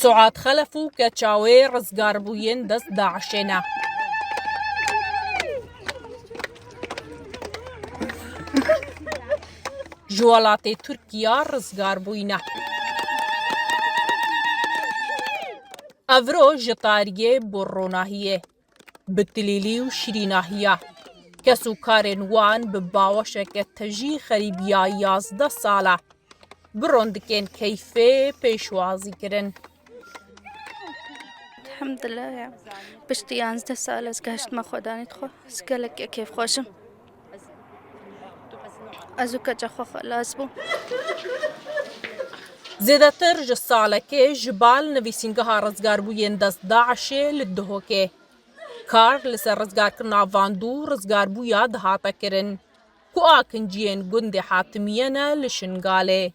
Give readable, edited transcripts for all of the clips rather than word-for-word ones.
سوعات خلفو کە چاوەی ڕزگار بوویەن دەست داعشێنە. ji welatê Tirkiya rizgar bûyîne. Evro ji tariyê bû ronahiyê, bi tilîlî û şîrînahiya. Kes û karên wan bi baweşeke tejî xerîbiya 11 sala bi rondikên keyfê pêşwazî kirin. الحمدلله يعني پشتی 11 سال از گشتم خودانیت خو سکلک کیف خوشم از او کجا خو خلاص بو Zêdetir ji salekê ji bal nivîsîngeha rizgarbûyên dest Daişê li Duhokê. Kar li ser rizgarkirina vandû rizgarbûya dihate kirin ku a kinciyên gundê Hatimiye li Şingalê.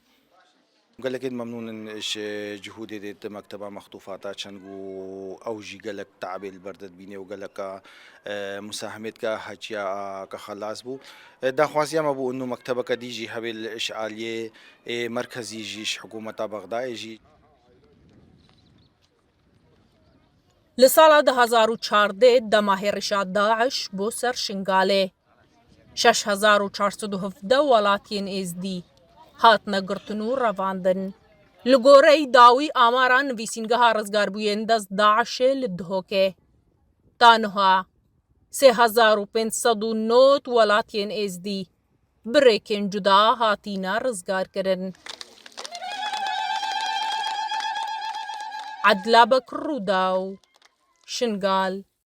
قالك ممنون ايش جهودي ديت مكتبه مخطوفات شنقو اوجي قالك تعبي البردد بيني وقالك مساهمتك حجيا كخلاص بو دا خواسيا ما بو انه مكتبك ديجي هبل الاشعاليه مركزي جيش حكومه بغداد يجي Li sala 2014 dema hêrişa Daeş bû ser Şingalê. 6417 welatiyên êzdî hatine girtin û revandin. Li goreyî dawî amara nivîsîngeha rizgarbûyên dest Daişê li Duhokê. Taniha 3509 welatiyên êzdî bi rêkên cuda hatîne rizgarkirin. Edla Bekir Rûdaw, Şingal.